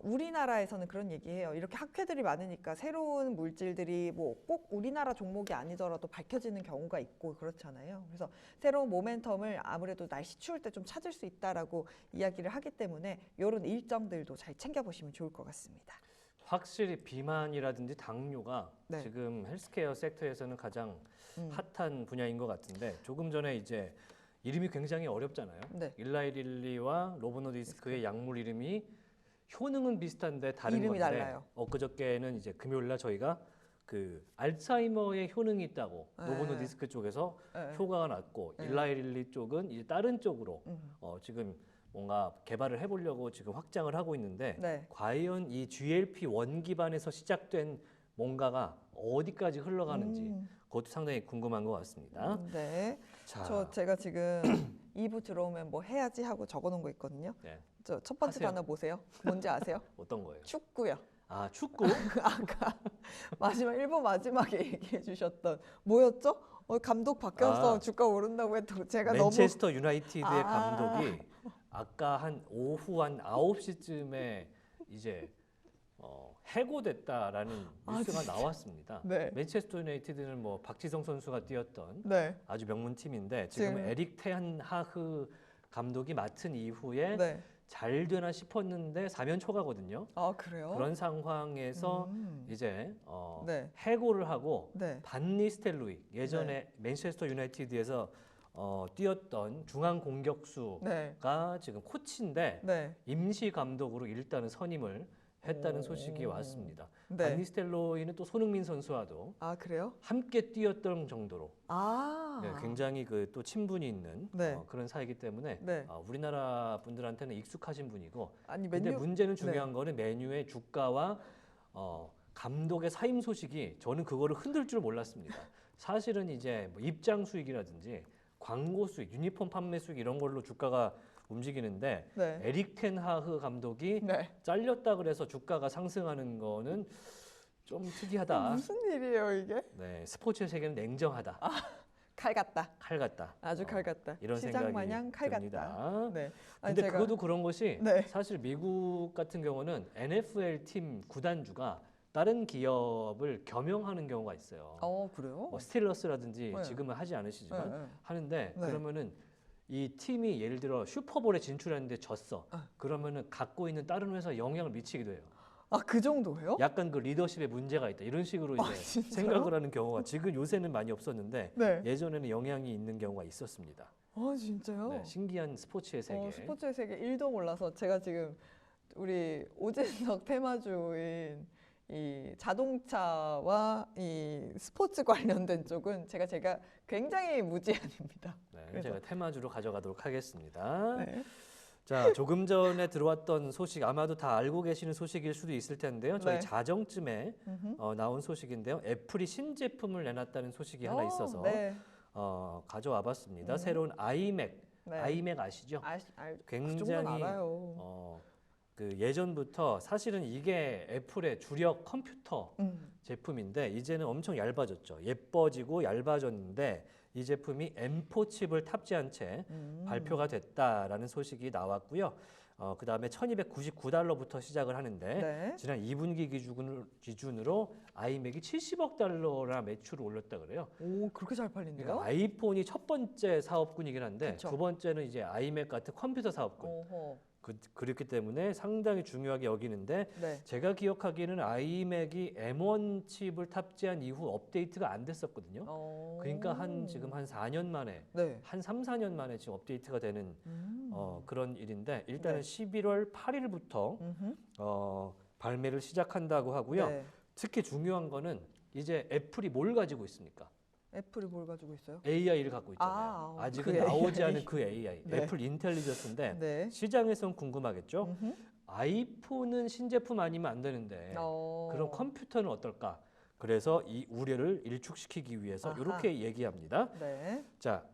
우리나라에서는 그런 얘기해요. 이렇게 학회들이 많으니까 새로운 물질들이 뭐 꼭 우리나라 종목이 아니더라도 밝혀지는 경우가 있고 그렇잖아요. 그래서 새로운 모멘텀을 아무래도 날씨 추울 때 좀 찾을 수 있다라고 이야기를 하기 때문에 이런 일정들도 잘 챙겨보시면 좋을 것 같습니다. 확실히 비만이라든지 당뇨가 네. 지금 헬스케어 섹터에서는 가장 핫한 분야인 것 같은데 조금 전에 이제 이름이 굉장히 어렵잖아요. 네. 일라이릴리와 노보노디스크의 약물 이름이 효능은 비슷한데 다른 이름이 건데 달라요. 엊그저께는 이제 금요일날 저희가 그 알츠하이머의 효능이 있다고 네. 노보노디스크 쪽에서 네. 효과가 났고 네. 일라이릴리 쪽은 이제 다른 쪽으로 지금 뭔가 개발을 해보려고 지금 확장을 하고 있는데 네. 과연 이 GLP-1 기반에서 시작된 뭔가가 어디까지 흘러가는지 그것도 상당히 궁금한 것 같습니다. 네. 자, 제가 지금 2부 들어오면 뭐 해야지 하고 적어놓은 거 있거든요. 네. 저 첫 번째 하세요. 단어 보세요. 뭔지 아세요? 어떤 거예요? 축구요. 아, 축구? 아까 마지막 1번 마지막에 얘기해 주셨던 뭐였죠? 감독 바뀌어서 아. 주가 오른다고 했던 제가 맨체스터 유나이티드의 아. 감독이 아까 한 오후 한 9시쯤에 이제 해고됐다라는 뉴스가 나왔습니다. 네. 맨체스터 유나이티드는 뭐 박지성 선수가 뛰었던 네. 아주 명문팀인데 지금 지금- 에릭 텐 하흐 감독이 맡은 이후에 네. 잘 되나 싶었는데 사면 초과거든요. 아 그래요? 그런 상황에서 이제 네. 해고를 하고 네. 반 니스텔로이 예전에 맨체스터 유나이티드에서 뛰었던 중앙 공격수가 네. 지금 코치인데 네. 임시 감독으로 일단은 선임을 했다는 소식이 오. 왔습니다. 네. 반 니스텔로이는 또 손흥민 선수와도 아 그래요? 함께 뛰었던 정도로 아. 네, 굉장히 그 또 친분이 있는 네. 그런 사이기 때문에 네. 우리나라 분들한테는 익숙하신 분이고 아니 근데 맨유 문제는 중요한 거는 메뉴의 주가와 감독의 사임 소식이 저는 그거를 흔들 줄 몰랐습니다. 사실은 이제 뭐 입장 수익이라든지 광고 수익, 유니폼 판매 수익 이런 걸로 주가가 움직이는데 네. 에릭 텐 하흐 감독이 네. 잘렸다 그래서 주가가 상승하는 거는 좀 특이하다. 무슨 일이에요 이게? 네, 스포츠의 세계는 냉정하다. 칼 같다. 칼 같다. 아주 칼 같다. 이런 시장 생각이 마냥 칼 듭니다. 같다. 네. 아니, 근데 그것도 그런 것이 네. 사실 미국 같은 경우는 NFL 팀 구단주가 다른 기업을 겸용하는 경우가 있어요. 그래요? 뭐 스틸러스라든지 네. 지금은 하지 않으시지만 네, 네. 하는데 네. 그러면은 이 팀이 예를 들어 슈퍼볼에 진출했는데 졌어. 그러면은 갖고 있는 다른 회사에 영향을 미치기도 해요. 아 그 정도예요? 약간 그 리더십에 문제가 있다. 이런 식으로 이제 진짜요? 생각을 하는 경우가 지금 요새는 많이 없었는데 네. 예전에는 영향이 있는 경우가 있었습니다. 아 진짜요? 네, 신기한 스포츠의 세계. 스포츠의 세계 1도 몰라서 제가 지금 우리 오진석 테마주인 이 자동차와 이 스포츠 관련된 쪽은 제가 굉장히 무지한입니다. 네, 그래서- 제가 테마주로 가져가도록 하겠습니다. 네. 자, 조금 전에 들어왔던 소식 아마도 다 알고 계시는 소식일 수도 있을 텐데요. 저희 네. 자정쯤에 나온 소식인데요. 애플이 신제품을 내놨다는 소식이 하나 있어서 네. 가져와 봤습니다. 새로운 아이맥, 네. 아이맥 아시죠? 그 굉장히 정도는 알아요. 그 예전부터 사실은 이게 애플의 주력 컴퓨터 제품인데 이제는 엄청 얇아졌죠. 예뻐지고 얇아졌는데 이 제품이 M4 칩을 탑재한 채 발표가 됐다라는 소식이 나왔고요. 그 다음에 $1299부터 시작을 하는데 네. 지난 2분기 기준으로 아이맥이 70억 달러나 매출을 올렸다 그래요. 오 그렇게 잘 팔린대요? 그러니까 아이폰이 첫 번째 사업군이긴 한데 그쵸. 두 번째는 이제 아이맥 같은 컴퓨터 사업군. 어허. 그렇기 때문에 상당히 중요하게 여기는데 네. 제가 기억하기에는 아이맥이 M1 칩을 탑재한 이후 업데이트가 안 됐었거든요. 그러니까 지금 한 4년 만에 네. 한 3, 4년 만에 지금 업데이트가 되는 그런 일인데 일단은 네. 11월 8일부터 음흠. 발매를 시작한다고 하고요. 네. 특히 중요한 거는 이제 애플이 뭘 가지고 있습니까? 애플이 뭘 가지고 있어요? AI를 갖고 있잖아요. 아직은 그 나오지 AI. 않은 그 AI, 네. 애플 인텔리전스인데 네. 시장에선 궁금하겠죠. 음흠. 아이폰은 신제품 아니면 안 되는데 그럼 컴퓨터는 어떨까? 그래서 이 우려를 일축시키기 위해서 아하. 이렇게 얘기합니다. 네. 자,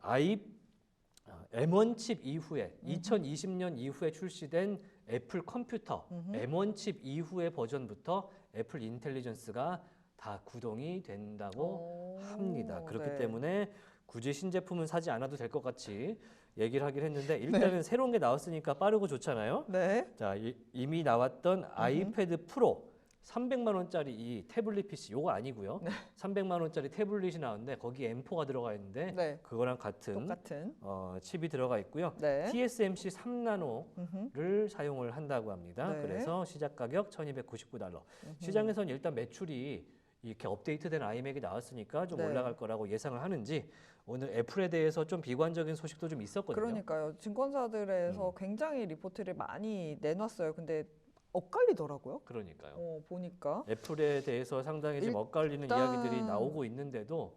M1 칩 이후에 2020년 이후에 출시된 애플 컴퓨터 M1 칩 이후의 버전부터 애플 인텔리전스가 다 구동이 된다고 합니다. 그렇기 네. 때문에 굳이 신제품은 사지 않아도 될 것 같이 얘기를 하긴 했는데 일단은 새로운 게 나왔으니까 빠르고 좋잖아요. 네. 자, 이미 나왔던 아이패드 프로 300만 원짜리 이 태블릿 PC 요거 아니고요. 300만 원짜리 태블릿이 나왔는데 거기 M4가 들어가 있는데 네. 그거랑 같은 똑같은. 칩이 들어가 있고요. 네. TSMC 3나노를 사용을 한다고 합니다. 네. 그래서 시작 가격 $1299. 시장에서는 일단 매출이 이렇게 업데이트된 아이맥이 나왔으니까 좀 네. 올라갈 거라고 예상을 하는지 오늘 애플에 대해서 좀 비관적인 소식도 좀 있었거든요. 그러니까요. 증권사들에서 굉장히 리포트를 많이 내놨어요. 근데 엇갈리더라고요. 그러니까요. 보니까. 애플에 대해서 상당히 좀 엇갈리는 이야기들이 나오고 있는데도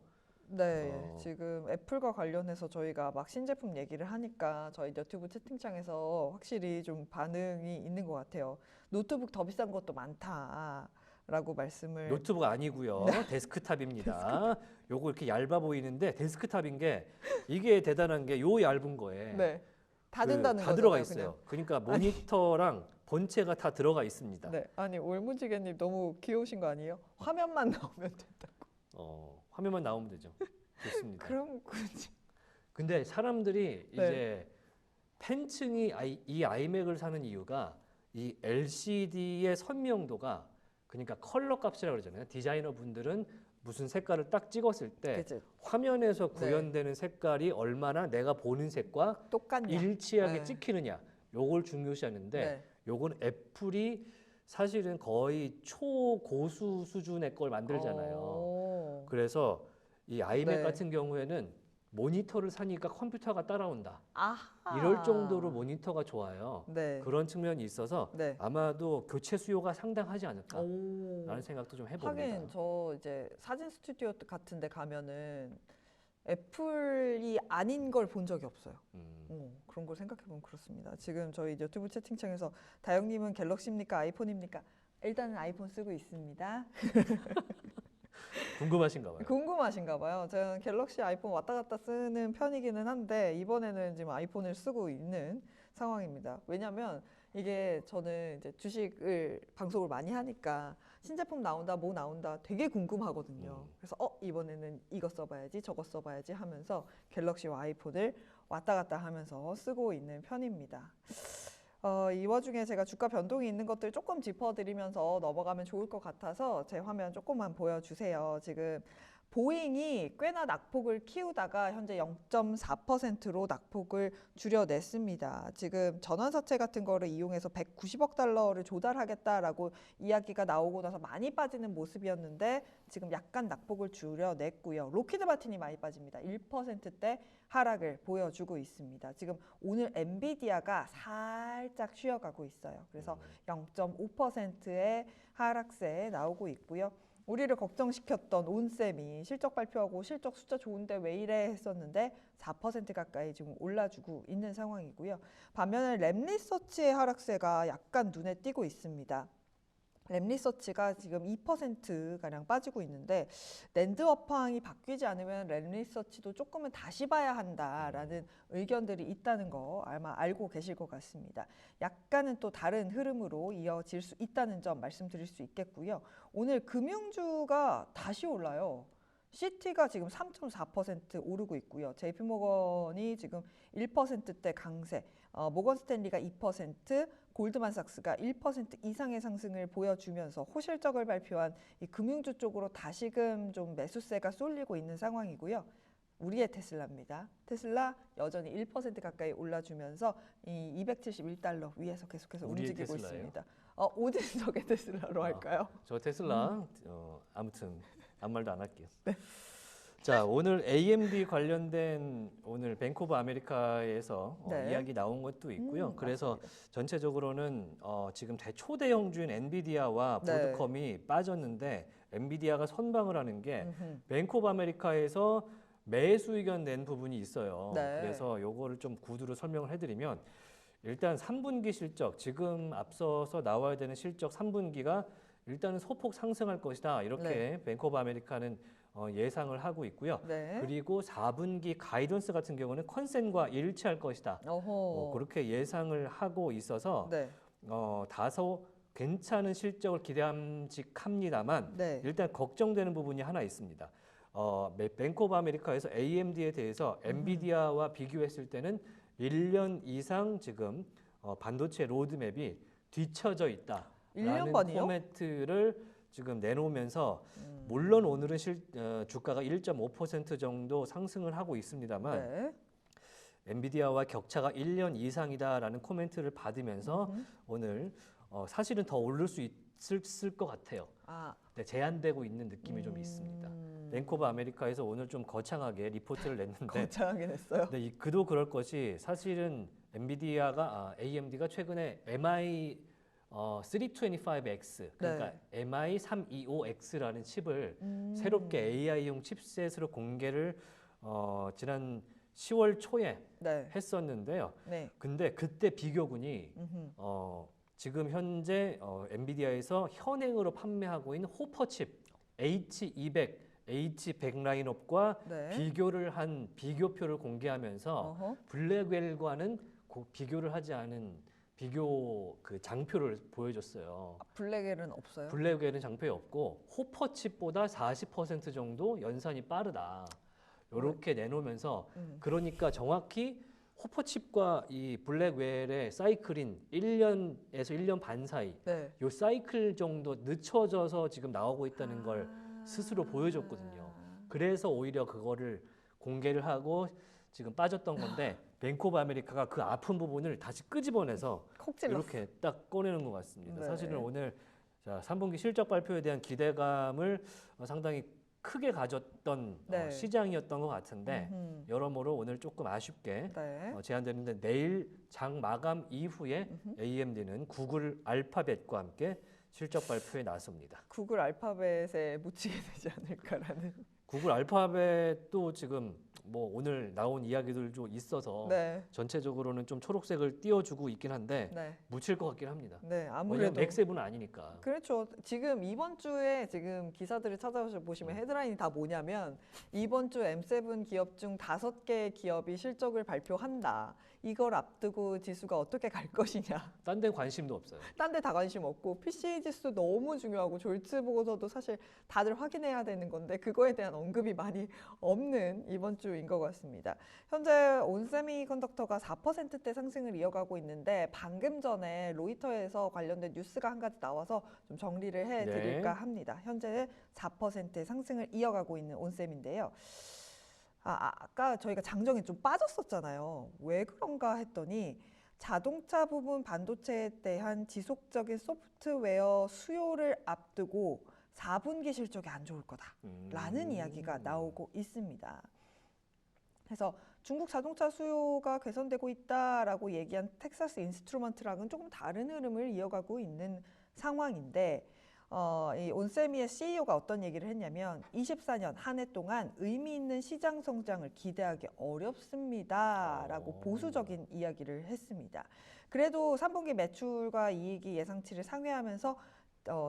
네, 지금 애플과 관련해서 저희가 막 신제품 얘기를 하니까 저희 유튜브 채팅창에서 확실히 좀 반응이 있는 것 같아요. 노트북 더 비싼 것도 많다라고 말씀을. 노트북 아니고요. 데스크탑입니다. 요거 이렇게 얇아 보이는데 데스크탑인 게 이게 대단한 게 요 얇은 거에 네, 다 된다는 다 거잖아요. 들어가 있어요. 그러니까 모니터랑 본체가 다 들어가 있습니다. 네, 아니 올무지개님 너무 귀여우신 거 아니에요? 화면만 나오면 된다고. 화면만 나오면 되죠. 좋습니다. 그럼 굳이. 근데 사람들이 이제 팬층이 이 아이맥을 사는 이유가 이 LCD의 선명도가 그러니까 컬러 값이라고 그러잖아요. 디자이너 분들은 무슨 색깔을 딱 찍었을 때 그치. 화면에서 구현되는 색깔이 얼마나 내가 보는 색과 똑같냐. 일치하게 네. 찍히느냐 요걸 중요시하는데 네. 요건 애플이 사실은 거의 초고수 수준의 걸 만들잖아요. 그래서 이 아이맥 네. 같은 경우에는 모니터를 사니까 컴퓨터가 따라온다. 아하. 이럴 정도로 모니터가 좋아요. 네. 그런 측면이 있어서 네. 아마도 교체 수요가 상당하지 않을까 오. 라는 생각도 좀 해봅니다. 하긴 저 이제 사진 스튜디오 같은 데 가면은 애플이 아닌 걸 본 적이 없어요. 그런 걸 생각해보면 그렇습니다. 지금 저희 유튜브 채팅창에서 다영님은 갤럭시입니까 아이폰입니까? 일단은 아이폰 쓰고 있습니다. 궁금하신가 봐요. 궁금하신가 봐요. 저는 갤럭시 아이폰 왔다 갔다 쓰는 편이기는 한데 이번에는 지금 아이폰을 쓰고 있는 상황입니다. 왜냐면 이게 저는 이제 주식을 방송을 많이 하니까 신제품 나온다 뭐 나온다 되게 궁금하거든요. 그래서 이번에는 이거 써봐야지 저거 써봐야지 하면서 갤럭시와 아이폰을 왔다 갔다 하면서 쓰고 있는 편입니다. 이 와중에 제가 주가 변동이 있는 것들 조금 짚어드리면서 넘어가면 좋을 것 같아서 제 화면 조금만 보여주세요. 지금 보잉이 꽤나 낙폭을 키우다가 현재 0.4%로 낙폭을 줄여냈습니다. 지금 전환사채 같은 거를 이용해서 190억 달러를 조달하겠다라고 이야기가 나오고 나서 많이 빠지는 모습이었는데 지금 약간 낙폭을 줄여냈고요. 로키드 마틴이 많이 빠집니다. 1%대 하락을 보여주고 있습니다. 지금 오늘 엔비디아가 살짝 쉬어가고 있어요. 그래서 0.5%의 하락세 나오고 있고요. 우리를 걱정시켰던 온셈이 실적 발표하고 실적 숫자 좋은데 왜 이래 했었는데 4% 가까이 지금 올라주고 있는 상황이고요. 반면에 랩리서치의 하락세가 약간 눈에 띄고 있습니다. 랩리서치가 지금 2%가량 빠지고 있는데 낸드 업황이 바뀌지 않으면 랩리서치도 조금은 다시 봐야 한다라는 의견들이 있다는 거 아마 알고 계실 것 같습니다. 약간은 또 다른 흐름으로 이어질 수 있다는 점 말씀드릴 수 있겠고요. 오늘 금융주가 다시 올라요. 시티가 지금 3.4% 오르고 있고요. JP모건이 지금 1%대 강세, 모건 스탠리가 2%, 골드만삭스가 1% 이상의 상승을 보여주면서 호실적을 발표한 이 금융주 쪽으로 다시금 좀 매수세가 쏠리고 있는 상황이고요. 우리의 테슬라입니다. 테슬라 여전히 1% 가까이 올라주면서 이 $271 위에서 계속해서 우리의 움직이고 테슬라예요? 있습니다. 오진석의 테슬라로 할까요? 저 테슬라 아무튼 아무 말도 안 할게요. 네. 자, 오늘 AMD 관련된 오늘 뱅크 오브 아메리카에서 네. 이야기 나온 것도 있고요. 그래서 맞습니다. 전체적으로는 지금 초대형주인 엔비디아와 네. 브로드컴이 빠졌는데 엔비디아가 선방을 하는 게 음흠. 뱅크 오브 아메리카에서 매수 의견 낸 부분이 있어요. 네. 그래서 요거를 좀 구두로 설명을 해드리면 일단 3분기 실적, 지금 앞서서 나와야 되는 실적 3분기가 일단은 소폭 상승할 것이다. 이렇게 네. 뱅크 오브 아메리카는 예상을 하고 있고요. 네. 그리고 4분기 가이던스 같은 경우는 컨센과 일치할 것이다. 어허. 그렇게 예상을 하고 있어서 네. 다소 괜찮은 실적을 기대함직합니다만 네. 일단 걱정되는 부분이 하나 있습니다. 뱅크 오브 아메리카에서 AMD에 대해서 엔비디아와 비교했을 때는 1년 이상 지금 반도체 로드맵이 뒤처져 있다라는 1년 반이요? 코멘트를 지금 내놓으면서 물론 오늘은 주가가 1.5% 정도 상승을 하고 있습니다만 네. 엔비디아와 격차가 1년 이상이다라는 코멘트를 받으면서 오늘 사실은 더 오를 수 있을 것 같아요. 네, 제한되고 있는 느낌이 좀 있습니다. 뱅크 오브 아메리카에서 오늘 좀 거창하게 리포트를 냈는데 거창하게 냈어요. 네, 그도 그럴 것이 사실은 AMD가 최근에 MI 325X 그러니까 MI 325X라는 칩을 새롭게 AI용 칩셋으로 공개를 지난 10월 초에 네. 했었는데요. 네. 근데 그때 비교군이 지금 현재 엔비디아에서 현행으로 판매하고 있는 호퍼 칩 H200, H100 라인업과 네. 비교를 한 비교표를 공개하면서 어허. 블랙웰과는 비교를 하지 않은 비교 그 장표를 보여줬어요. 블랙엘은 없어요? 블랙웰은 장표에 없고 호퍼 칩보다 40% 정도 연산이 빠르다. 이렇게 내놓으면서 그러니까 정확히 호퍼 칩과 이 블랙웰의 사이클인 1년에서 1년 반 사이 네. 요 사이클 정도 늦춰져서 지금 나오고 있다는 걸 스스로 보여줬거든요. 그래서 오히려 그거를 공개를 하고 지금 빠졌던 건데 뱅크 오브 아메리카가 그 아픈 부분을 다시 끄집어내서 콕 찔렀어. 이렇게 딱 꺼내는 것 같습니다. 네. 사실은 오늘 3분기 실적 발표에 대한 기대감을 상당히 크게 가졌던 네. 시장이었던 것 같은데 여러모로 오늘 조금 아쉽게 네. 제한되는데 내일 장 마감 이후에 AMD는 구글 알파벳과 함께 실적 발표에 나섭니다. 구글 알파벳에 묻히게 되지 않을까라는. 구글 알파벳도 지금 뭐 오늘 나온 이야기들도 있어서 네. 전체적으로는 좀 초록색을 띄워주고 있긴 한데 네. 묻힐 것 같긴 합니다. 네. 왜냐면 아무래도 맥세븐은 아니니까. 그렇죠. 지금 이번 주에 지금 기사들을 찾아보시면 헤드라인이 다 뭐냐면 이번 주 M7 기업 중 5개 기업이 실적을 발표한다. 이걸 앞두고 지수가 어떻게 갈 것이냐. 딴 데 관심도 없어요. 딴 데 다 관심 없고 PCE 지수 너무 중요하고 졸지 보고서도 사실 다들 확인해야 되는 건데 그거에 대한 언급이 많이 없는 이번 주인 것 같습니다. 현재 온세미컨덕터가 4%대 상승을 이어가고 있는데 방금 전에 로이터에서 관련된 뉴스가 한 가지 나와서 좀 정리를 해드릴까 합니다. 현재 4%의 상승을 이어가고 있는 온셈인데요. 아까 저희가 장정에 좀 빠졌었잖아요. 왜 그런가 했더니 자동차 부분 반도체에 대한 지속적인 소프트웨어 수요를 앞두고 4분기 실적이 안 좋을 거다라는 이야기가 나오고 있습니다. 그래서 중국 자동차 수요가 개선되고 있다라고 얘기한 텍사스 인스트루먼트랑은 조금 다른 흐름을 이어가고 있는 상황인데 이 온세미의 CEO가 어떤 얘기를 했냐면 24년 한 해 동안 의미 있는 시장 성장을 기대하기 어렵습니다라고 보수적인 이야기를 했습니다. 그래도 3분기 매출과 이익이 예상치를 상회하면서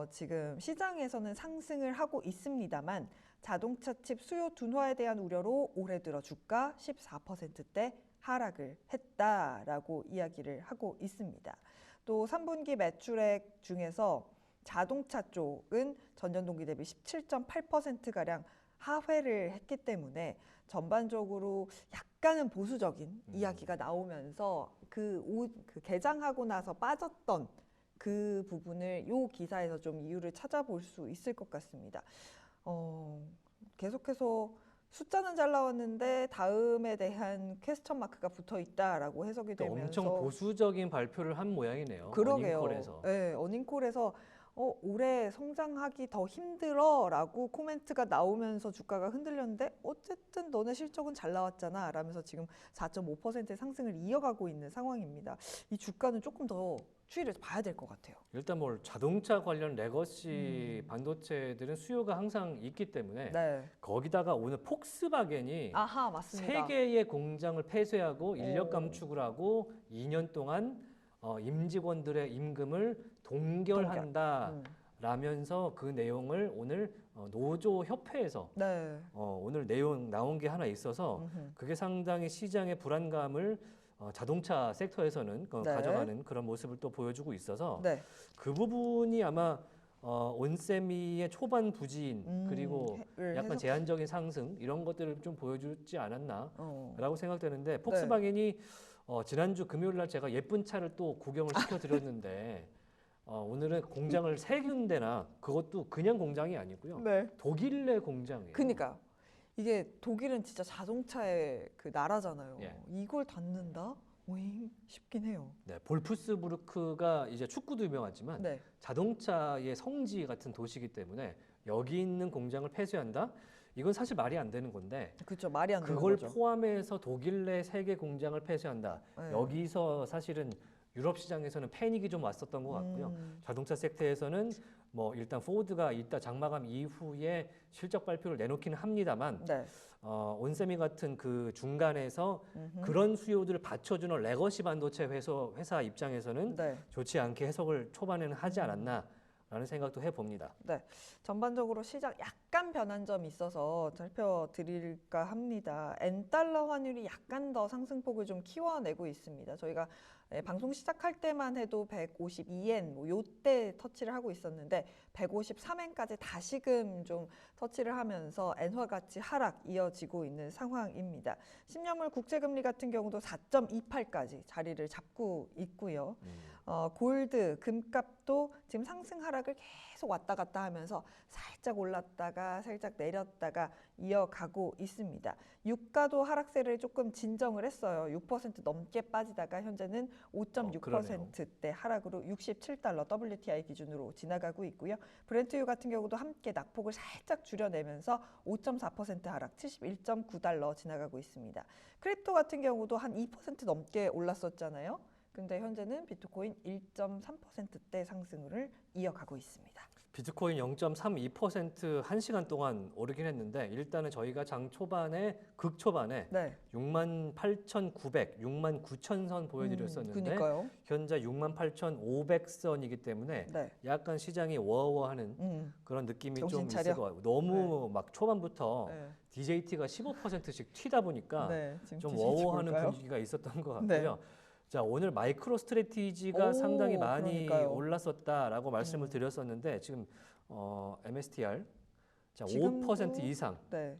지금 시장에서는 상승을 하고 있습니다만 자동차 칩 수요 둔화에 대한 우려로 올해 들어 주가 14%대 하락을 했다라고 이야기를 하고 있습니다. 또 3분기 매출액 중에서 자동차 쪽은 전년 동기 대비 17.8%가량 하회를 했기 때문에 전반적으로 약간은 보수적인 이야기가 나오면서 그 개장하고 나서 빠졌던 그 부분을 이 기사에서 좀 이유를 찾아볼 수 있을 것 같습니다. 계속해서 숫자는 잘 나왔는데 다음에 대한 퀘스천 마크가 붙어 있다라고 해석이 되면서 엄청 보수적인 발표를 한 모양이네요. 그러게요. 어닝콜에서. 네, 어닝콜에서 올해 성장하기 더 힘들어라고 코멘트가 나오면서 주가가 흔들렸는데 어쨌든 너네 실적은 잘 나왔잖아 라면서 지금 4.5%의 상승을 이어가고 있는 상황입니다. 이 주가는 조금 더 추이를 봐야 될 것 같아요. 일단 뭐 자동차 관련 레거시 반도체들은 수요가 항상 있기 때문에 네. 거기다가 오늘 폭스바겐이 아하, 맞습니다. 3개의 공장을 폐쇄하고 인력 오. 감축을 하고 2년 동안 임직원들의 임금을 동결한다 음. 라면서 그 내용을 오늘 노조 협회에서 네. 오늘 내용 나온 게 하나 있어서 음흠. 그게 상당히 시장의 불안감을 자동차 섹터에서는 네. 가져가는 그런 모습을 또 보여주고 있어서 네. 그 부분이 아마 온세미의 초반 부진 그리고 약간 제한적인 상승 이런 것들을 좀 보여주지 않았나라고 생각되는데 폭스바겐이 지난주 금요일 날 제가 예쁜 차를 또 구경을 시켜드렸는데 오늘은 공장을 3군데나 그것도 그냥 공장이 아니고요. 네. 독일 내 공장이에요. 그러니까 이게 독일은 진짜 자동차의 그 나라잖아요. 예. 이걸 닫는다? 오잉 싶긴 해요. 네, 볼프스부르크가 이제 축구도 유명하지만 네. 자동차의 성지 같은 도시이기 때문에 여기 있는 공장을 폐쇄한다? 이건 사실 말이 안 되는 건데 그렇죠. 말이 안 되는 그걸 거죠. 포함해서 독일 내 3개 공장을 폐쇄한다. 네. 여기서 사실은 유럽 시장에서는 패닉이 좀 왔었던 것 같고요. 자동차 섹터에서는 뭐 일단 포드가 이따 장마감 이후에 실적 발표를 내놓기는 합니다만 네. 온세미 같은 그 중간에서 그런 수요들을 받쳐주는 레거시 반도체 회사 입장에서는 네. 좋지 않게 해석을 초반에는 하지 않았나라는 생각도 해봅니다. 네. 전반적으로 시장 약간 변한 점이 있어서 살펴드릴까 합니다. 엔달러 환율이 약간 더 상승폭을 좀 키워내고 있습니다. 저희가 방송 시작할 때만 해도 152엔 뭐 요때 터치를 하고 있었는데 153엔까지 다시금 좀 터치를 하면서 엔화 가치 하락 이어지고 있는 상황입니다. 10년물 국채금리 같은 경우도 4.28까지 자리를 잡고 있고요. 골드, 금값도 지금 상승 하락을 계속 왔다 갔다 하면서 살짝 올랐다가 살짝 내렸다가 이어가고 있습니다. 유가도 하락세를 조금 진정을 했어요. 6% 넘게 빠지다가 현재는 5.6%대 하락으로 67달러 WTI 기준으로 지나가고 있고요. 브렌트유 같은 경우도 함께 낙폭을 살짝 줄여내면서 5.4% 하락 71.9달러 지나가고 있습니다. 크립토 같은 경우도 한 2% 넘게 올랐었잖아요. 근데 현재는 비트코인 1.3%대 상승을 이어가고 있습니다. 비트코인 0.32% 1시간 동안 오르긴 했는데 일단은 저희가 장 초반에 극초반에 네. 68,900, 69,000선 보여드렸었는데 그러니까요. 현재 68,500선이기 때문에 네. 약간 시장이 워워하는 그런 느낌이 좀 정신 있을 차려. 것 같고 너무 막 초반부터 네. DJT가 15%씩 튀다 보니까 네, 지금 좀 뒤집지 워워하는 볼까요? 분위기가 있었던 것 네. 같고요. 자, 오늘 마이크로 스트래티지가 오, 상당히 많이 그러니까요. 올랐었다라고 말씀을 드렸었는데 지금 MSTR 자, 지금도- 5% 이상 네.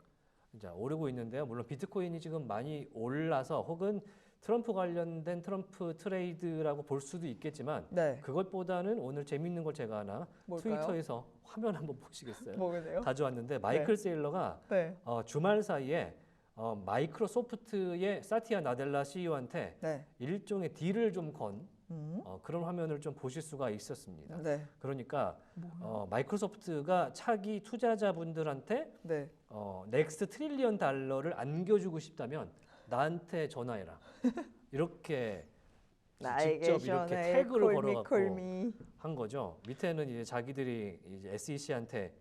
자, 오르고 있는데요. 물론 비트코인이 지금 많이 올라서 혹은 트럼프 관련된 트럼프 트레이드라고 볼 수도 있겠지만 네. 그것보다는 오늘 재밌는 걸 제가 하나 뭘까요? 트위터에서 화면 한번 보시겠어요? 뭐겠네요? 가져왔는데 마이클 세일러가 네. 주말 사이에 마이크로소프트의 사티아 나델라 CEO한테 네. 일종의 딜을 좀 건 그런 화면을 좀 보실 수가 있었습니다. 네. 그러니까 마이크로소프트가 차기 투자자분들한테 네. 넥스트 트릴리언 달러를 안겨주고 싶다면 나한테 전화해라. 이렇게 직접 이렇게 태그를 걸어갖고 한 거죠. 밑에는 이제 자기들이 이제 SEC한테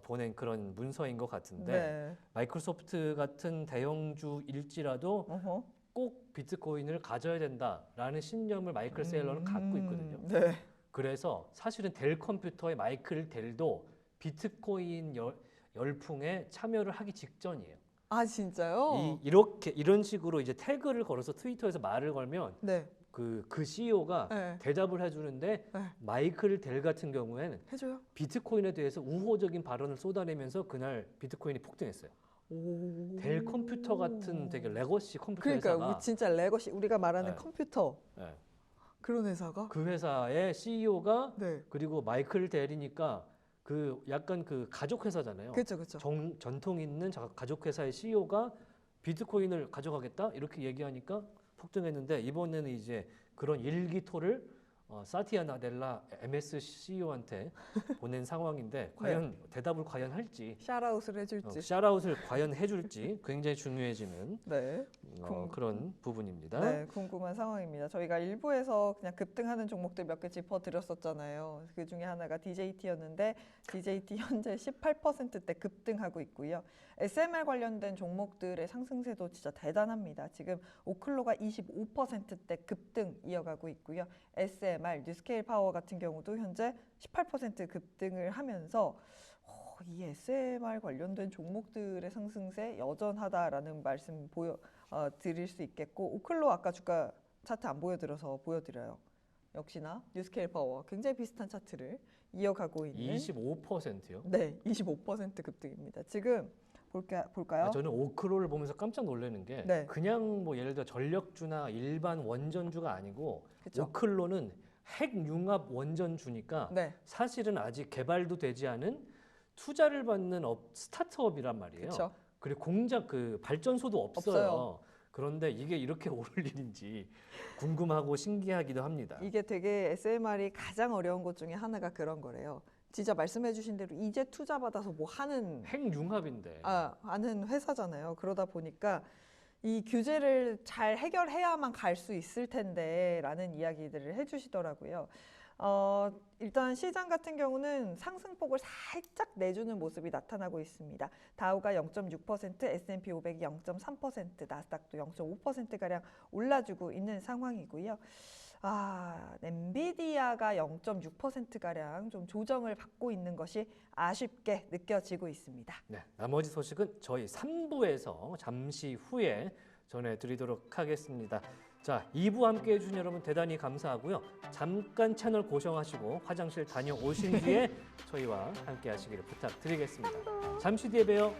보낸 그런 문서인 것 같은데 네. 마이크로소프트 같은 대형주일지라도 어허. 꼭 비트코인을 가져야 된다라는 신념을 마이클 세일러는 갖고 있거든요. 네. 그래서 사실은 델 컴퓨터의 마이클 델도 비트코인 열풍에 참여를 하기 직전이에요. 아 진짜요? 이런 식으로 이제 태그를 걸어서 트위터에서 말을 걸면 네. 그 CEO가 네. 대답을 해주는데 네. 마이클 델 같은 경우에는 해줘요. 비트코인에 대해서 우호적인 발언을 쏟아내면서 그날 비트코인이 폭등했어요. 오. 델 컴퓨터 같은 되게 레거시 컴퓨터 그러니까 회사가 우리 진짜 레거시 우리가 말하는 네. 컴퓨터 네. 그런 회사가 그 회사의 CEO가 네. 그리고 마이클 델이니까 그 약간 그 가족 회사잖아요. 그렇죠, 그렇죠. 전통 있는 가족 회사의 CEO가 비트코인을 가져가겠다 이렇게 얘기하니까 폭등했는데 이번에는 이제 그런 일기토를 사티아 나델라 MS CEO한테 보낸 상황인데 과연 대답을 과연 할지 샤라웃을 해줄지. 샤라웃을 과연 해줄지 굉장히 중요해지는 네. 그런 부분입니다. 네, 궁금한 상황입니다. 저희가 일부에서 그냥 급등하는 종목들 몇 개 짚어드렸었잖아요. 그 중에 하나가 DJT였는데 DJT 현재 18%대 급등하고 있고요. SMR 관련된 종목들의 상승세도 진짜 대단합니다. 지금 오클로가 25%대 급등 이어가고 있고요. SMR, 뉴스케일 파워 같은 경우도 현재 18% 급등을 하면서 이 SMR 관련된 종목들의 상승세 여전하다라는 말씀 드릴 수 있겠고, 오클로 아까 주가 차트 안 보여드려서 보여드려요. 역시나 뉴스케일 파워 굉장히 비슷한 차트를 이어가고 있는 25%요? 네, 25% 급등입니다. 지금 볼까요? 저는 오크로를 보면서 깜짝 놀라는 게 네. 그냥 뭐 예를 들어 전력주나 일반 원전주가 아니고 그쵸? 오클로는 핵융합 원전주니까 네, 사실은 아직 개발도 되지 않은 투자를 받는 스타트업이란 말이에요. 그렇죠. 그리고 공장 그 발전소도 없어요. 없어요. 그런데 이게 이렇게 오를 일인지 궁금하고 신기하기도 합니다. 이게 되게 SMR이 가장 어려운 것 중에 하나가 그런 거래요. 진짜 말씀해주신 대로 이제 투자 받아서 뭐 하는 핵융합인데. 아는 회사잖아요. 그러다 보니까 이 규제를 잘 해결해야만 갈 수 있을 텐데라는 이야기들을 해주시더라고요. 일단 시장 같은 경우는 상승폭을 살짝 내주는 모습이 나타나고 있습니다. 다우가 0.6%, S&P 500이 0.3%, 나스닥도 0.5%가량 올라주고 있는 상황이고요. 엔비디아가 0.6%가량 좀 조정을 받고 있는 것이 아쉽게 느껴지고 있습니다. 네, 나머지 소식은 저희 3부에서 잠시 후에 전해드리도록 하겠습니다. 자, 2부 함께해 주신 여러분 대단히 감사하고요. 잠깐 채널 고정하시고 화장실 다녀오신 뒤에 저희와 함께 하시기를 부탁드리겠습니다. 잠시 뒤에 봬요.